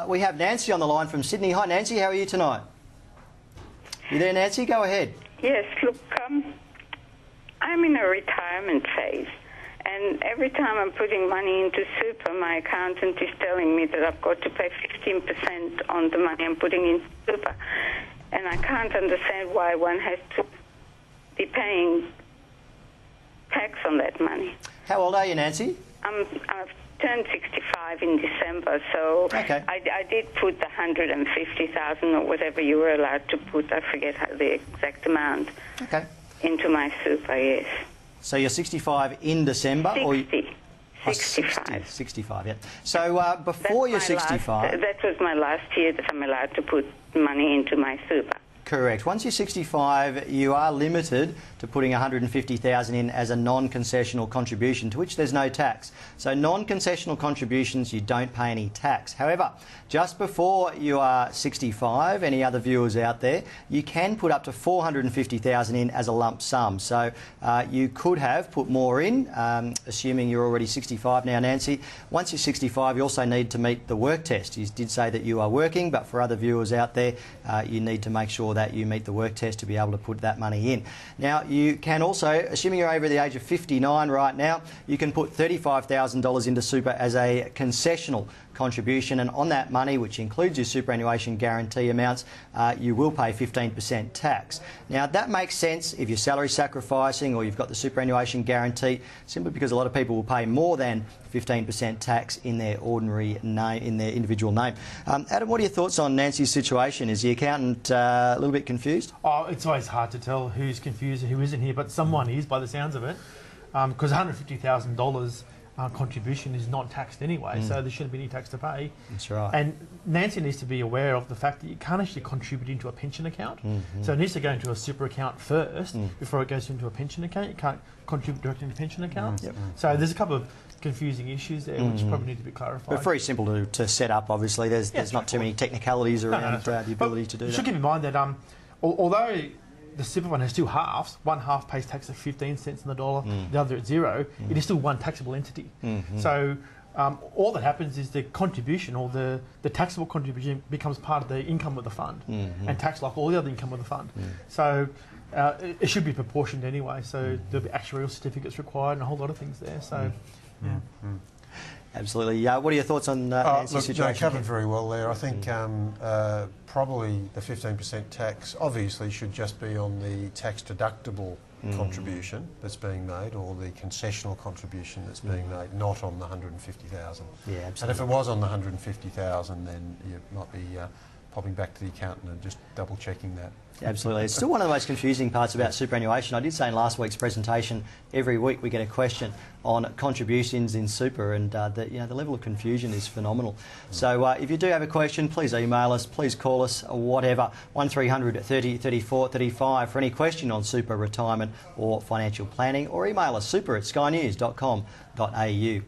We have Nancy on the line from Sydney. Hi Nancy, how are you tonight? You there, Nancy? Go ahead. Yes, look, I'm in a retirement phase, and every time I'm putting money into super, my accountant is telling me that I've got to pay 15% on the money I'm putting into super, and I can't understand why one has to be paying tax on that money. How old are you, Nancy? I've turned 65 in December, so okay. I did put the 150,000 or whatever you were allowed to put, I forget the exact amount, okay, into my super, yes. So you're 65 in December? 60. Or 65. 65, yeah. So before you're 65... that was my last year that I'm allowed to put money into my super. Correct. Once you're 65, you are limited to putting 150,000 in as a non-concessional contribution, to which there's no tax. So non-concessional contributions, you don't pay any tax. However, just before you are 65, any other viewers out there, you can put up to 450,000 in as a lump sum. So you could have put more in, assuming you're already 65 now, Nancy. Once you're 65, you also need to meet the work test. You did say that you are working, but for other viewers out there, you need to make sure that you meet the work test to be able to put that money in. Now, you can also, assuming you're over the age of 59 right now, you can put $35,000 into super as a concessional contribution, and on that money, which includes your superannuation guarantee amounts, you will pay 15% tax. Now, that makes sense if you're salary sacrificing or you've got the superannuation guarantee, simply because a lot of people will pay more than 15% tax in their ordinary name, in their individual name. Adam, what are your thoughts on Nancy's situation? Is the accountant a little bit confused? Oh, it's always hard to tell who's confused and who isn't here, but someone is by the sounds of it, because $150,000 contribution is not taxed anyway, so there shouldn't be any tax to pay. That's right. And Nancy needs to be aware of the fact that you can't actually contribute into a pension account. So it needs to go into a super account first before it goes into a pension account. You can't contribute directly into a pension account. So there's a couple of confusing issues there which probably need to be clarified. But very simple to set up, obviously. There's not too many technicalities around the ability to do that. You should keep in mind that although the super one has two halves, one half pays tax at 15 cents on the dollar, the other at zero, it is still one taxable entity. So all that happens is the contribution, or the taxable contribution, becomes part of the income of the fund and taxed like all the other income of the fund. So it should be proportioned anyway, so there'll be actuarial certificates required and a whole lot of things there. So, Absolutely. What are your thoughts on Nancy's situation? Look, covered very well there. I think probably the 15% tax obviously should just be on the tax deductible contribution that's being made, or the concessional contribution that's being made, not on the 150,000. Yeah, absolutely. And if it was on the 150,000, then you might be popping back to the accountant and just double checking that. Absolutely. It's still one of the most confusing parts about superannuation. I did say in last week's presentation, every week we get a question on contributions in super, and the level of confusion is phenomenal. So if you do have a question, please email us, please call us, or whatever, 1300 30 34 35 for any question on super, retirement or financial planning, or email us super@skynews.com.au.